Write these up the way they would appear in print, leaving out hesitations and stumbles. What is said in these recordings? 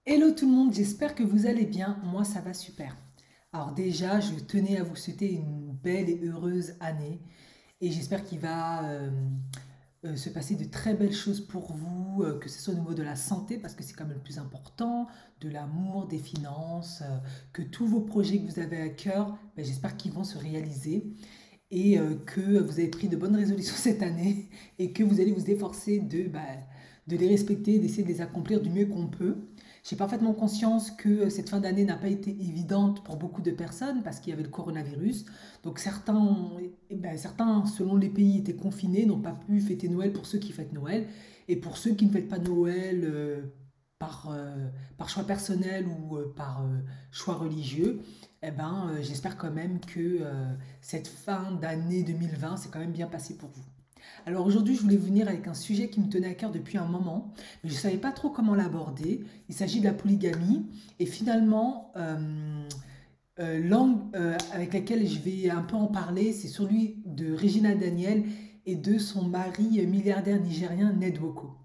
Hello tout le monde, j'espère que vous allez bien. Moi, ça va super. Alors déjà, je tenais à vous souhaiter une belle et heureuse année et j'espère qu'il va se passer de très belles choses pour vous, que ce soit au niveau de la santé, parce que c'est quand même le plus important, de l'amour, des finances, que tous vos projets que vous avez à cœur, ben, j'espère qu'ils vont se réaliser et que vous avez pris de bonnes résolutions cette année et que vous allez vous efforcer de les respecter, d'essayer de les accomplir du mieux qu'on peut. J'ai parfaitement conscience que cette fin d'année n'a pas été évidente pour beaucoup de personnes parce qu'il y avait le coronavirus. Donc certains, selon les pays, étaient confinés, n'ont pas pu fêter Noël pour ceux qui fêtent Noël. Et pour ceux qui ne fêtent pas Noël par, par choix personnel ou par choix religieux, j'espère quand même que cette fin d'année 2020 s'est quand même bien passée pour vous. Alors aujourd'hui, je voulais venir avec un sujet qui me tenait à cœur depuis un moment, mais je ne savais pas trop comment l'aborder. Il s'agit de la polygamie et finalement, l'angle avec laquelle je vais un peu en parler, c'est celui de Regina Daniel et de son mari milliardaire nigérien Ned Woko.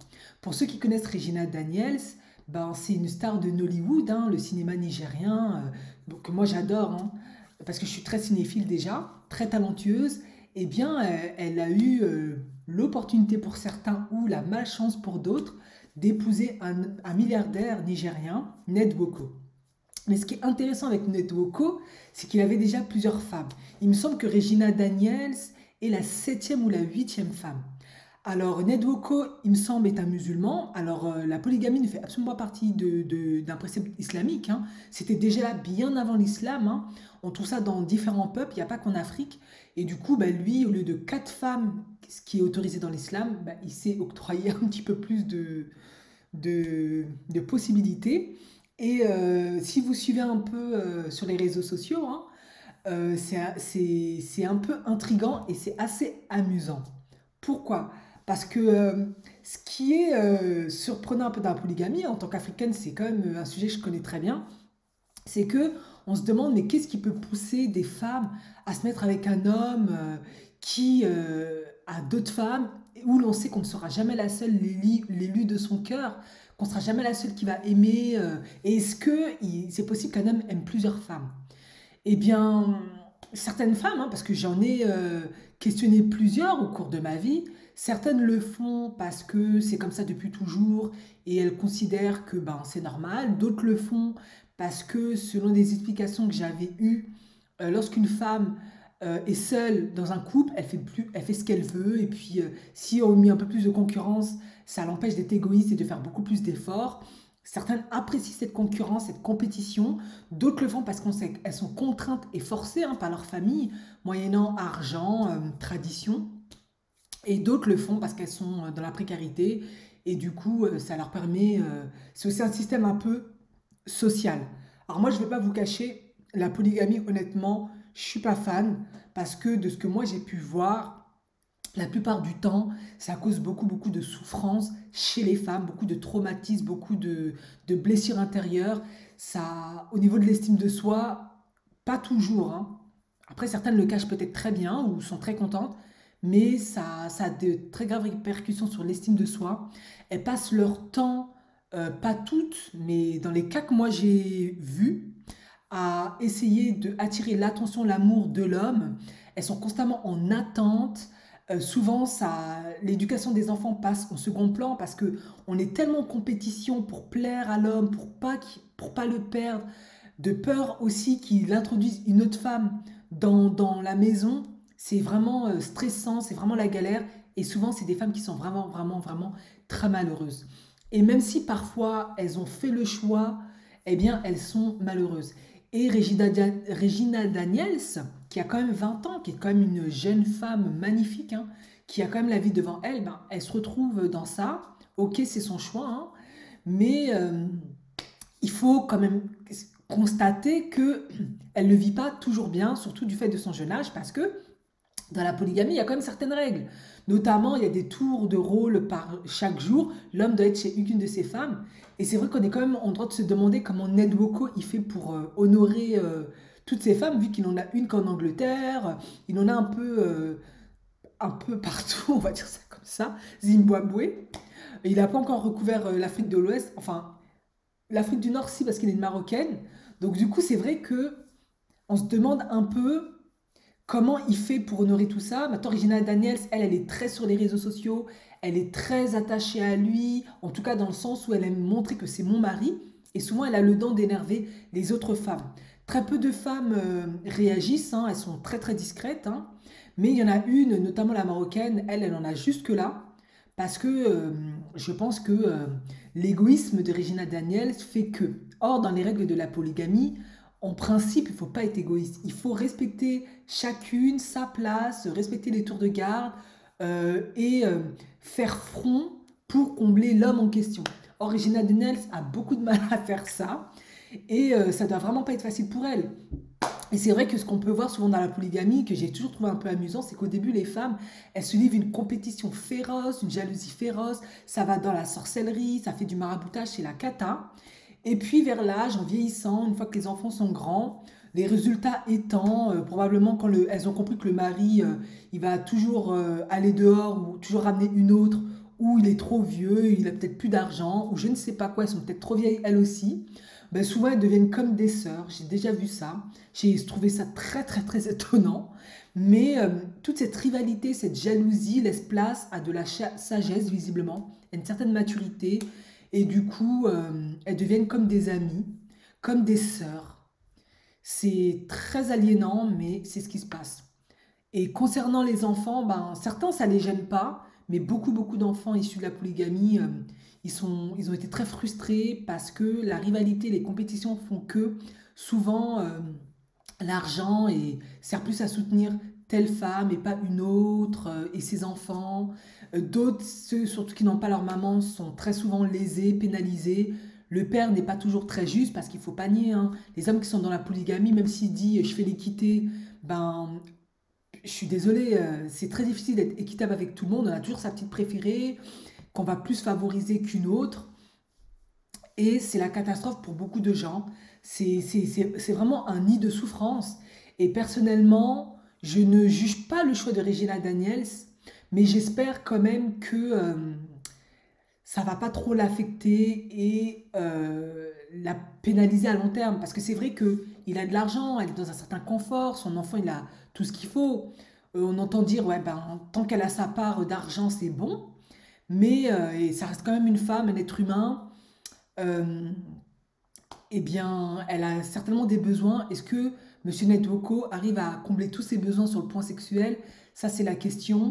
Pour ceux qui connaissent Regina Daniels, ben, c'est une star de Nollywood, hein, le cinéma nigérien, que moi j'adore, hein, parce que je suis très cinéphile déjà, très talentueuse. Eh bien, elle a eu l'opportunité pour certains ou la malchance pour d'autres d'épouser un milliardaire nigérien, Ned Woko. Mais ce qui est intéressant avec Ned Woko, c'est qu'il avait déjà plusieurs femmes. Il me semble que Regina Daniels est la septième ou la huitième femme. Alors, Ned Woko, il me semble, est un musulman. Alors, la polygamie ne fait absolument pas partie d'un précepte islamique, hein. C'était déjà là bien avant l'islam, hein. On trouve ça dans différents peuples, il n'y a pas qu'en Afrique. Et du coup, bah, lui, au lieu de quatre femmes, ce qui est autorisé dans l'islam, bah, il s'est octroyé un petit peu plus de possibilités. Et si vous suivez un peu sur les réseaux sociaux, hein, c'est un peu intriguant et c'est assez amusant. Pourquoi? Parce que ce qui est surprenant un peu dans la polygamie, en tant qu'Africaine, c'est quand même un sujet que je connais très bien, c'est que on se demande mais qu'est-ce qui peut pousser des femmes à se mettre avec un homme qui a d'autres femmes où l'on sait qu'on ne sera jamais la seule l'élu de son cœur, qu'on ne sera jamais la seule qui va aimer. Et est-ce que c'est possible qu'un homme aime plusieurs femmes? Eh bien, certaines femmes, hein, parce que j'en ai questionné plusieurs au cours de ma vie, certaines le font parce que c'est comme ça depuis toujours et elles considèrent que ben, c'est normal. D'autres le font parce que selon des explications que j'avais eues, lorsqu'une femme est seule dans un couple, elle fait ce qu'elle veut. Et puis, si on met un peu plus de concurrence, ça l'empêche d'être égoïste et de faire beaucoup plus d'efforts. Certaines apprécient cette concurrence, cette compétition. D'autres le font parce qu'on sait qu'elles sont contraintes et forcées, hein, par leur famille, moyennant argent, tradition. Et d'autres le font parce qu'elles sont dans la précarité. Et du coup, ça leur permet... c'est aussi un système un peu social. Alors moi, je ne vais pas vous cacher, la polygamie, honnêtement, je ne suis pas fan. Parce que de ce que moi j'ai pu voir, la plupart du temps, ça cause beaucoup de souffrance chez les femmes, beaucoup de traumatismes, de blessures intérieures. Ça, au niveau de l'estime de soi, pas toujours, hein. Après, certaines le cachent peut-être très bien ou sont très contentes, mais ça a de très graves répercussions sur l'estime de soi. Elles passent leur temps, pas toutes, mais dans les cas que moi j'ai vus, à essayer de attirer l'attention, l'amour de l'homme. Elles sont constamment en attente. Souvent, l'éducation des enfants passe au second plan parce que on est tellement en compétition pour plaire à l'homme, pour pas le perdre, de peur aussi qu'il introduise une autre femme dans la maison. C'est vraiment stressant, c'est vraiment la galère. Et souvent, c'est des femmes qui sont vraiment très malheureuses. Et même si parfois elles ont fait le choix, eh bien, elles sont malheureuses. Et Regina Daniels, qui a quand même 20 ans, qui est quand même une jeune femme magnifique, hein, qui a quand même la vie devant elle, ben, elle se retrouve dans ça. Ok, c'est son choix, hein, mais il faut quand même constater que elle ne vit pas toujours bien, surtout du fait de son jeune âge, parce que dans la polygamie, il y a quand même certaines règles. Notamment, il y a des tours de rôle par chaque jour. L'homme doit être chez une de ses femmes. Et c'est vrai qu'on est quand même en droit de se demander comment Ned Woko il fait pour honorer toutes ces femmes, vu qu'il en a une qu'en Angleterre, il en a un peu partout, on va dire ça comme ça, Zimbabwe. Il n'a pas encore recouvert l'Afrique de l'Ouest. Enfin, l'Afrique du Nord, si, parce qu'elle est une Marocaine. Donc du coup, c'est vrai que on se demande un peu comment il fait pour honorer tout ça. Maintenant, Regina Daniels, elle est très sur les réseaux sociaux, elle est très attachée à lui, en tout cas dans le sens où elle aime montrer que c'est mon mari, et souvent elle a le don d'énerver les autres femmes. Très peu de femmes réagissent, hein, elles sont très très discrètes, hein, mais il y en a une, notamment la marocaine, elle en a jusque-là, parce que je pense que l'égoïsme de Regina Daniels fait que, or dans les règles de la polygamie, en principe, il ne faut pas être égoïste. Il faut respecter chacune sa place, respecter les tours de garde et faire front pour combler l'homme en question. Or, Regina Daniels a beaucoup de mal à faire ça et ça ne doit vraiment pas être facile pour elle. Et c'est vrai que ce qu'on peut voir souvent dans la polygamie, que j'ai toujours trouvé un peu amusant, c'est qu'au début, les femmes, elles se livrent une compétition féroce, une jalousie féroce, ça va dans la sorcellerie, ça fait du maraboutage, c'est la cata. Et puis vers l'âge, en vieillissant, une fois que les enfants sont grands, les résultats étant, probablement quand elles ont compris que le mari, il va toujours aller dehors ou toujours ramener une autre, ou il est trop vieux, il a peut-être plus d'argent, ou je ne sais pas quoi, elles sont peut-être trop vieilles elles aussi, ben souvent elles deviennent comme des sœurs. J'ai déjà vu ça. J'ai trouvé ça très très très étonnant. Mais toute cette rivalité, cette jalousie laisse place à de la sagesse visiblement, à une certaine maturité. Et du coup, elles deviennent comme des amies, comme des sœurs. C'est très aliénant, mais c'est ce qui se passe. Et concernant les enfants, ben, certains, ça ne les gêne pas, mais beaucoup d'enfants issus de la polygamie, ils ont été très frustrés parce que la rivalité, les compétitions font que souvent l'argent sert plus à soutenir telle femme et pas une autre, et ses enfants. D'autres, ceux surtout qui n'ont pas leur maman, sont très souvent lésés, pénalisés. Le père n'est pas toujours très juste parce qu'il faut pas nier, hein. Les hommes qui sont dans la polygamie, même s'il dit je fais l'équité, ben je suis désolée, c'est très difficile d'être équitable avec tout le monde. On a toujours sa petite préférée, qu'on va plus favoriser qu'une autre. Et c'est la catastrophe pour beaucoup de gens. C'est vraiment un nid de souffrance. Et personnellement, je ne juge pas le choix de Regina Daniels, mais j'espère quand même que ça va pas trop l'affecter et la pénaliser à long terme. Parce que c'est vrai qu'il a de l'argent, elle est dans un certain confort, son enfant il a tout ce qu'il faut. On entend dire, ouais, ben, tant qu'elle a sa part d'argent, c'est bon. Mais et ça reste quand même une femme, un être humain. Euh, eh bien, elle a certainement des besoins. Est-ce que Monsieur Netwoko arrive à combler tous ses besoins sur le point sexuel? Ça, c'est la question.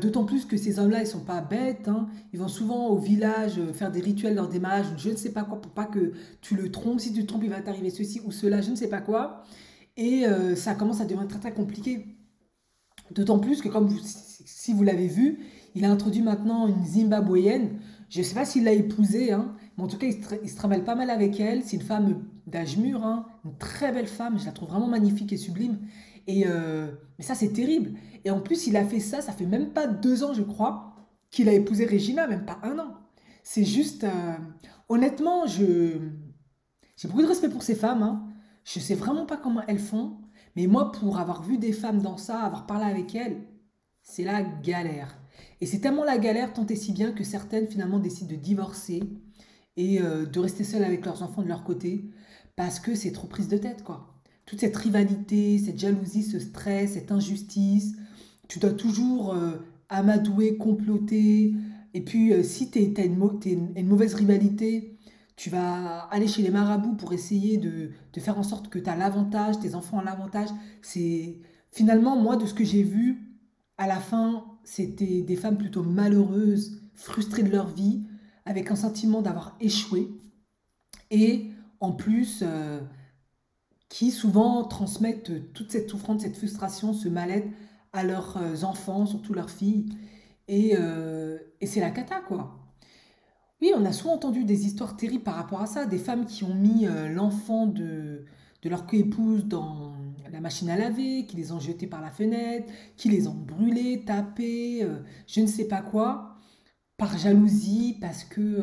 D'autant plus que ces hommes-là, ils sont pas bêtes, hein. Ils vont souvent au village faire des rituels lors des mariages, ou je ne sais pas quoi, pour pas que tu le trompes. Si tu te trompes, il va t'arriver ceci ou cela, je ne sais pas quoi. Et ça commence à devenir très très compliqué. D'autant plus que, comme si vous l'avez vu, il a introduit maintenant une Zimbabwéenne. Je ne sais pas s'il l'a épousée, hein, mais en tout cas, il se travaille pas mal avec elle. C'est une femme d'âge mûr, hein, une très belle femme. Je la trouve vraiment magnifique et sublime. Mais ça, c'est terrible. Et en plus, il a fait ça, ça fait même pas 2 ans, je crois, qu'il a épousé Regina, même pas un an. C'est juste. Honnêtement, j'ai beaucoup de respect pour ces femmes, hein. Je sais vraiment pas comment elles font. Mais moi, pour avoir vu des femmes dans ça, avoir parlé avec elles, c'est la galère. Et c'est tellement la galère, tant et si bien que certaines finalement décident de divorcer et de rester seules avec leurs enfants de leur côté parce que c'est trop prise de tête, quoi. Toute cette rivalité, cette jalousie, ce stress, cette injustice, tu dois toujours amadouer, comploter. Et puis, si tu as une mauvaise rivalité, tu vas aller chez les marabouts pour essayer de faire en sorte que tu as l'avantage, tes enfants ont l'avantage. C'est finalement, moi, de ce que j'ai vu, à la fin, c'était des femmes plutôt malheureuses, frustrées de leur vie, avec un sentiment d'avoir échoué. Et en plus, qui souvent transmettent toute cette souffrance, cette frustration, ce mal-être à leurs enfants, surtout leurs filles. Et c'est la cata, quoi. Oui, on a souvent entendu des histoires terribles par rapport à ça, des femmes qui ont mis l'enfant de leur coépouse dans la machine à laver, qui les ont jetés par la fenêtre, qui les ont brûlés, tapés, je ne sais pas quoi, par jalousie, parce que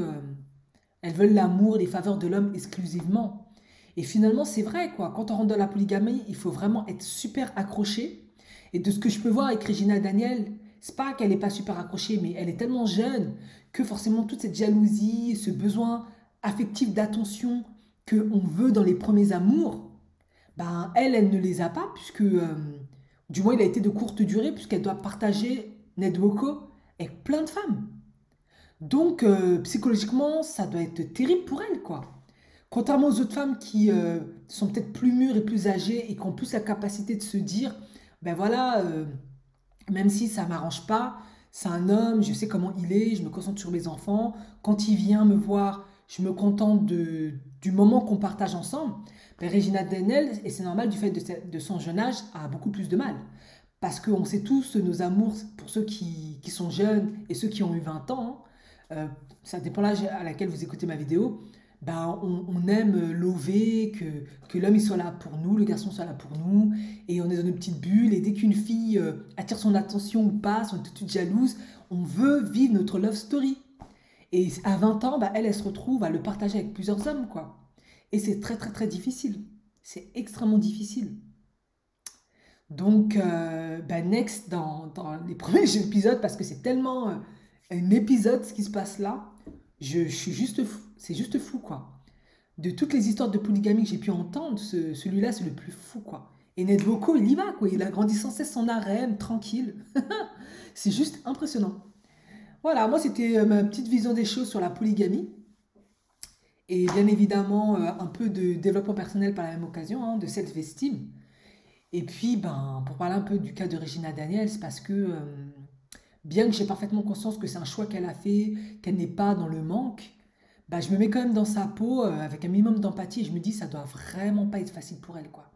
elles veulent l'amour et les faveurs de l'homme exclusivement. Et finalement, c'est vrai, quoi. Quand on rentre dans la polygamie, il faut vraiment être super accroché. Et de ce que je peux voir avec Regina Daniel, c'est pas qu'elle n'est pas super accrochée, mais elle est tellement jeune que forcément toute cette jalousie, ce besoin affectives d'attention qu'on veut dans les premiers amours, ben, elle ne les a pas, puisque, du moins, il a été de courte durée, puisqu'elle doit partager Netboko avec plein de femmes. Donc, psychologiquement, ça doit être terrible pour elle, quoi. Contrairement aux autres femmes qui sont peut-être plus mûres et plus âgées et qui ont plus la capacité de se dire, ben voilà, même si ça m'arrange pas, c'est un homme, je sais comment il est, je me concentre sur mes enfants. Quand il vient me voir, je me contente du moment qu'on partage ensemble. Ben, Regina Daniel, et c'est normal du fait de son jeune âge, a beaucoup plus de mal. Parce qu'on sait tous nos amours, pour ceux qui sont jeunes et ceux qui ont eu 20 ans, hein, ça dépend l'âge à laquelle vous écoutez ma vidéo, ben on aime lover, que l'homme il soit là pour nous, le garçon soit là pour nous, et on est dans une petite bulle, et dès qu'une fille attire son attention ou passe, on est tout de suite jalouse, on veut vivre notre love story. Et à 20 ans, ben, elle se retrouve à le partager avec plusieurs hommes, quoi. Et c'est très très très difficile. C'est extrêmement difficile. Donc, ben, next, dans les premiers épisodes, parce que c'est tellement un épisode ce qui se passe là, je suis juste fou. C'est juste fou, quoi. De toutes les histoires de polygamie que j'ai pu entendre, celui-là, c'est le plus fou, quoi. Et Ned Voko, il y va, quoi. Il a grandi sans cesse son harem, tranquille. C'est juste impressionnant. Voilà, moi, c'était ma petite vision des choses sur la polygamie. Et bien évidemment, un peu de développement personnel par la même occasion, hein, de self-esteem. Et puis, ben, pour parler un peu du cas de Regina Daniels, parce que bien que j'ai parfaitement conscience que c'est un choix qu'elle a fait, qu'elle n'est pas dans le manque, bah, je me mets quand même dans sa peau avec un minimum d'empathie et je me dis ça doit vraiment pas être facile pour elle, quoi.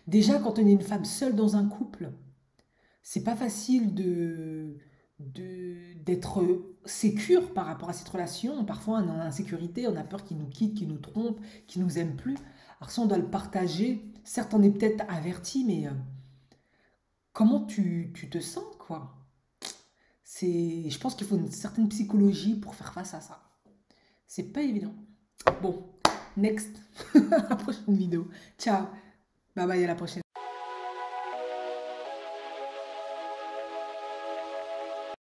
Déjà, quand on est une femme seule dans un couple, c'est pas facile d'être sécure par rapport à cette relation. Parfois, on est en insécurité, on a peur qu'il nous quitte, qu'il nous trompe, qu'il nous aime plus. Alors ça, on doit le partager. Certes, on est peut-être averti, mais comment tu te sens, quoi? Je pense qu'il faut une certaine psychologie pour faire face à ça. C'est pas évident. Bon, next, à la prochaine vidéo. Ciao, bye bye, à la prochaine.